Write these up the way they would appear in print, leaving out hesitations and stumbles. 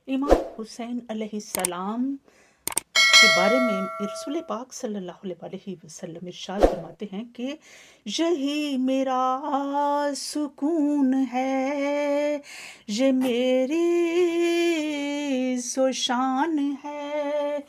इमाम हुसैन अलैहिस्सलाम के बारे में रसूल पाक सल्लल्लाहु अलैहि वसल्लम इरशाद फरमाते हैं कि यही मेरा सुकून है, ये मेरी शान है,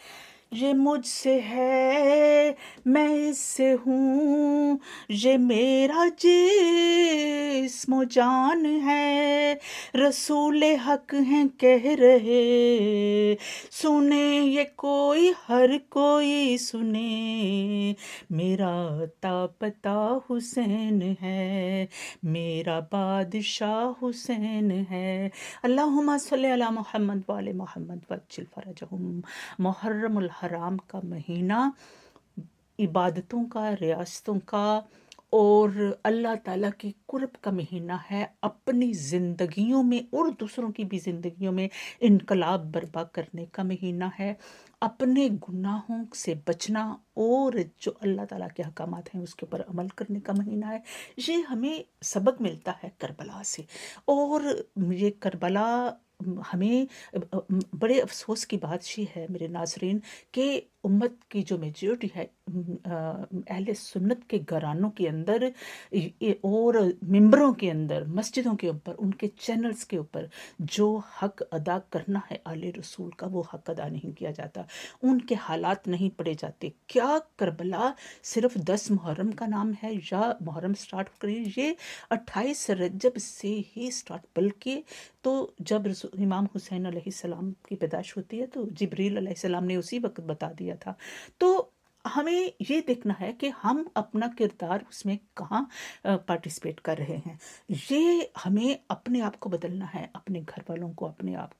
ये मुझसे है मैं इससे हूँ, ये मेरा जिस्म जान है, रसूल हक हैं कह रहे, सुने ये कोई हर कोई सुने, मेरा अता पता हुसैन है, मेरा बादशाह हुसैन है। अल्लाहुम्मा सल्ली अला मोहम्मद वाले मोहम्मद वज्जिल फरजहुम। मुहर्रमुल हराम का महीना इबादतों का, रियासतों का और अल्लाह ताला की कुर्ब का महीना है। अपनी ज़िंदगियों में और दूसरों की भी ज़िंदगियों में इनकलाब बर्पा करने का महीना है। अपने गुनाहों से बचना और जो अल्लाह ताला के अहकामात हैं उसके ऊपर अमल करने का महीना है। ये हमें सबक मिलता है करबला से, और ये करबला हमें बड़े अफसोस की बात ये है मेरे नाज़रीन कि उम्मत की जो मेजॉरिटी है अहले सुन्नत के घरानों के अंदर और मिंबरों के अंदर, मस्जिदों के ऊपर, उनके चैनल्स के ऊपर जो हक अदा करना है आले रसूल का, वो हक अदा नहीं किया जाता, उनके हालात नहीं पढ़े जाते। क्या करबला सिर्फ 10 मुहर्रम का नाम है या मुहर्रम स्टार्ट करिए, ये 28 रजब से ही स्टार्ट, बल्कि तो जब इमाम हुसैन अलैहिस्सलाम की पैदाइश होती है तो जिब्रील अलैहिस्सलाम ने उसी वक्त बता दिया था। तो हमें ये देखना है कि हम अपना किरदार उसमें कहाँ पार्टिसिपेट कर रहे हैं। ये हमें अपने आप को बदलना है, अपने घर वालों को, अपने आप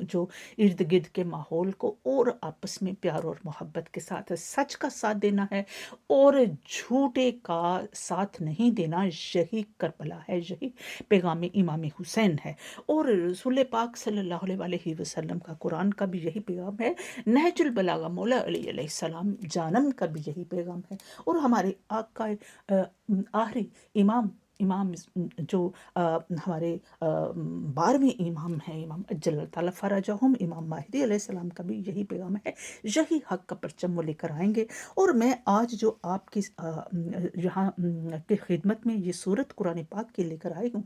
जो इर्द गिर्द के माहौल को, और आपस में प्यार और मोहब्बत के साथ सच का साथ देना है और झूठे का साथ नहीं देना। यही करबला है, यही पैगाम इमाम हुसैन है। और रसूल पाक सल्लल्लाहु अलैहि वसल्लम का कुरान का भी यही पैगाम है। नहजुल बलागा मौला अली अलैहिस्सलाम जानम का भी यही पैगाम है। और हमारे आका आखिरी इमाम इमाम जो हमारे 12वें इमाम हैं, इमाम अज्जल ताला फरजहुम, इमाम माहिदी अलैहिस्सलाम का भी यही पैगाम है। यही हक का परचम वो लेकर आएंगे। और मैं आज जो आपकी यहाँ की खिदमत में ये सूरत कुरान पाक की लेकर आई हूँ,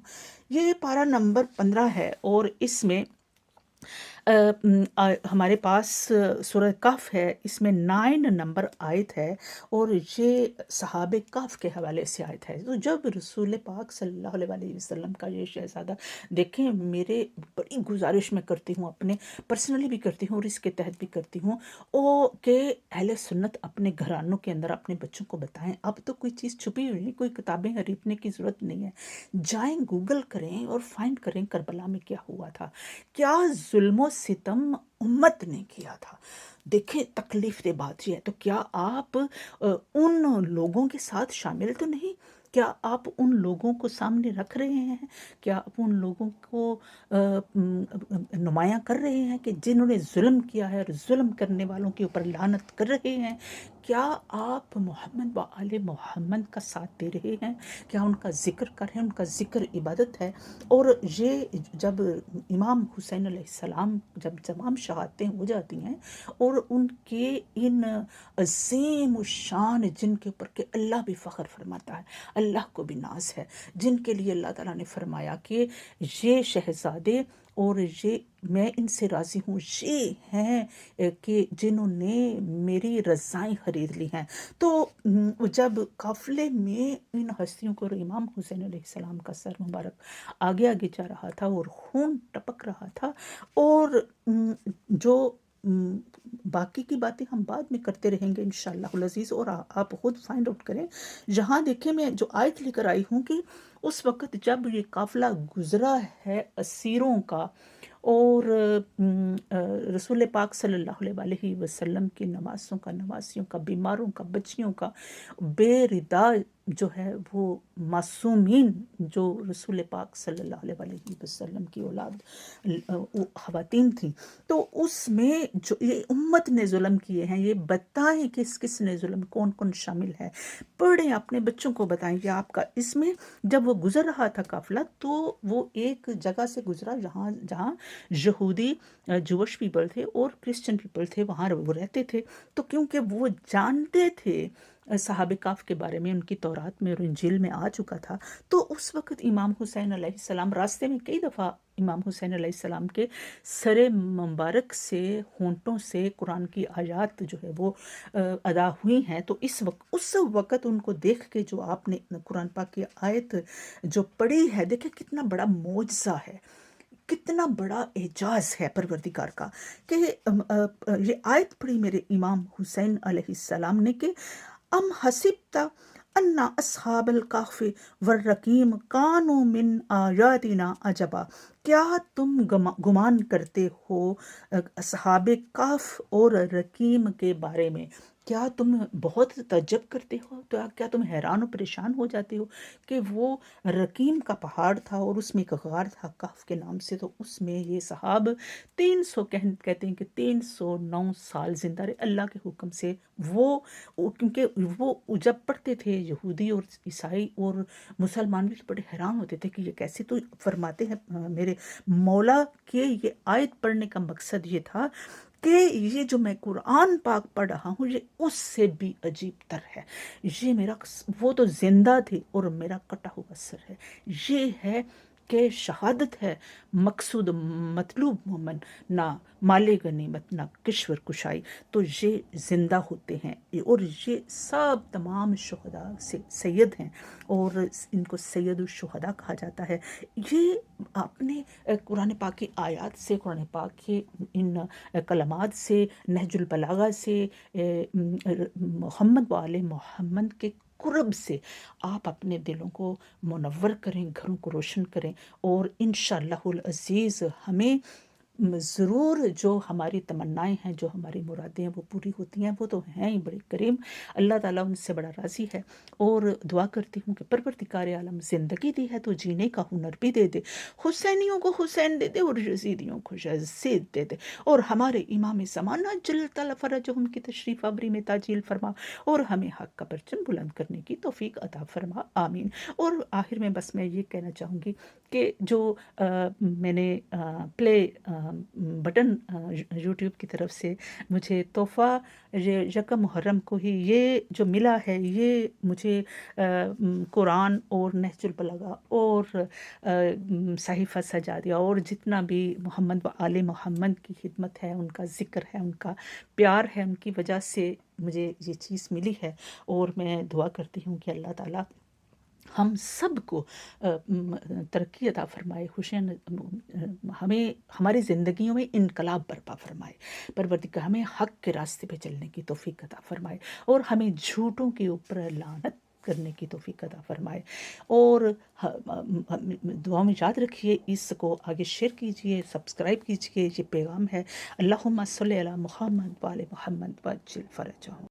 ये पारा नंबर 15 है, और इसमें हमारे पास सूरह कफ है, इसमें 9 नंबर आयत है, और ये सहाबे कफ के हवाले से आयत है। तो जब रसूल पाक सल्लल्लाहु अलैहि वसल्लम का ये शहज़ादा, देखें मेरे बड़ी गुजारिश मैं करती हूँ, अपने पर्सनली भी करती हूँ और इसके तहत भी करती हूँ, ओ कि अहले सुन्नत अपने घरानों के अंदर अपने बच्चों को बताएं। अब तो कोई चीज़ छुपी हुई नहीं, कोई किताबें खरीदने की ज़रूरत नहीं है। जाएं, गूगल करें और फाइंड करें करबला में क्या हुआ था, क्या जुल्म सितम उम्मत ने किया था। देखें तकलीफ दे बात ये है, तो क्या आप उन लोगों के साथ शामिल तो नहीं? क्या आप उन लोगों को सामने रख रहे हैं? क्या आप उन लोगों को नुमायां कर रहे हैं कि जिन्होंने जुल्म किया है और जुल्म करने वालों के ऊपर लानत कर रहे हैं? क्या आप मोहम्मद व आले मोहम्मद का साथ दे रहे हैं? क्या उनका जिक्र कर रहे हैं? उनका जिक्र इबादत है। और ये जब इमाम हुसैन अलैहिस्सलाम जब तमाम शहादतें हो जाती हैं और उनके इन अजीम शान, जिनके ऊपर के अल्लाह भी फ़ख्र फरमाता है, अल्लाह को भी नाज है, जिनके लिए अल्लाह ताला ने फरमाया कि ये शहजादे और ये मैं इनसे राज़ी हूँ, ये हैं कि जिन्होंने मेरी रज़ाएँ ख़रीद ली हैं। तो जब काफ़िले में इन हस्तियों को, इमाम हुसैन अलैहिस्सलाम का सर मुबारक आगे आगे जा रहा था और खून टपक रहा था, और जो बाकी की बातें हम बाद में करते रहेंगे इंशाअल्लाह अज़ीज़, और आप खुद फाइंड आउट करें। जहाँ देखें मैं जो आयत लेकर आई हूँ कि उस वक़्त जब ये काफ़िला गुज़रा है असीरों का, और रसूल पाक सल्लल्लाहु अलैहि वसल्लम की नवासों का, नवासियों का, बीमारों का, बच्चियों का बेरिदा جو ہے وہ معصومین جو رسول پاک صلی اللہ علیہ وسلم کی اولاد خواتین تھیں، تو اس میں جو یہ امت نے ظلم کیے ہیں، یہ بتائیں کس کس نے ظلم، کون کون شامل ہے، پڑھیں، اپنے بچوں کو بتائیں کہ آپ کا اس میں جب وہ گزر رہا تھا قافلہ تو وہ ایک جگہ سے گزرا جہاں یہودی جوش پیپل تھے اور کرسچن پیپل تھے، وہاں وہ رہتے تھے، تو کیونکہ وہ جانتے تھے صحابہ کاف کے بارے میں، ان کی تورات میں اور انجیل میں آ چکا تھا، تو اس وقت امام حسین علیہ السلام راستے میں کئی دفعہ امام حسین علیہ السلام کے سر مبارک سے ہونٹوں سے قرآن کی آیات جو ہے وہ ادا ہوئی ہیں، تو اس وقت ان کو دیکھ کے جو آپ نے قرآن پاک کی آیت جو پڑھی ہے، دیکھیں کتنا بڑا معجزہ ہے، کتنا بڑا اعجاز ہے پروردگار کا، کہ یہ آیت پڑھی میرے امام حسین علیہ السلام نے کہ ام حسبت ان اصحاب الکہف والرقیم کانوا من آیاتنا عجبا، کیا تم گمان کرتے ہو اصحاب کہف اور رقیم کے بارے میں، کیا تم بہت تعجب کرتے ہو، تو کیا تم حیران و پریشان ہو جاتے ہو کہ وہ رقیم کا پہاڑ تھا اور اس میں ایک غار تھا کہف کے نام سے، تو اس میں یہ صحاب 300 کہتے ہیں کہ 309 سال زندہ رہے اللہ کے حکم سے، کیونکہ وہ جب پڑھتے تھے یہودی اور عیسائی اور مسلمان بھی بڑے حیران ہوتے تھے کہ یہ کیسے، تو فرماتے ہیں میرے مولا کہ یہ آیت پڑھنے کا مقصد یہ تھا کہ یہ جو میں قرآن پاک پڑھ رہا ہوں یہ اس سے بھی عجیب تر ہے، یہ میرا وہ تو زندہ تھے اور میرا کٹا ہوا سر ہے، یہ ہے کہ شہادت ہے مقصود مطلوب مومن، نہ مال غنیمت نہ کشور کشائی، تو یہ زندہ ہوتے ہیں، اور یہ سب تمام شہداء سے سید ہیں اور ان کو سید الشہداء کہا جاتا ہے۔ یہ اپنے قرآن پاک کی آیات سے، قرآن پاک کے ان کلمات سے، نہج البلاغہ سے، محمد و آل محمد کے قرب سے آپ اپنے دلوں کو منور کریں، گھروں کو روشن کریں، اور انشاءاللہ العزیز ہمیں ضرور جو ہماری تمنائیں ہیں، جو ہماری مرادیں ہیں وہ پوری ہوتی ہیں، وہ تو ہیں ہی بڑے کریم، اللہ تعالیٰ ان سے بڑا راضی ہے، اور دعا کرتی ہوں کہ پروردگار عالم زندگی دی ہے تو جینے کا ہنر بھی دے دے، حسینیوں کو حسین دے دے اور یزیدیوں کو یزید دے دے، اور ہمارے امام زمانہ جل تعالیٰ فرجہم کی تشریف آوری میں تعجیل فرما، اور ہمیں حق کا پرچم بلند کرنے کی توفیق عطا فرما، آمین۔ اور آخر میں بس میں یہ کہنا چاہوں گی کہ جو میں نے پلے بٹن یوٹیوب کی طرف سے مجھے تحفہ یکم محرم کو ہی یہ جو ملا ہے، یہ مجھے قرآن اور نہج البلاغہ اور صحیفہ سجادیہ اور جتنا بھی محمد و آل محمد کی خدمت ہے، ان کا ذکر ہے، ان کا پیار ہے، ان کی وجہ سے مجھے یہ چیز ملی ہے، اور میں دعا کرتی ہوں کہ اللہ تعالیٰ ہم سب کو ترقی عطا فرمائے، ہمیں ہماری زندگیوں میں انقلاب برپا فرمائے، پروردگار ہمیں حق کے راستے پہ چلنے کی توفیق عطا فرمائے، اور ہمیں جھوٹوں کے اوپر لعنت کرنے کی توفیق عطا فرمائے، اور دعا میں یاد رکھیے، اس کو آگے شیئر کیجئے، سبسکرائب کیجئے، یہ پیغام ہے۔ اللہم صلی علی محمد وآل محمد وعجل فرجہم۔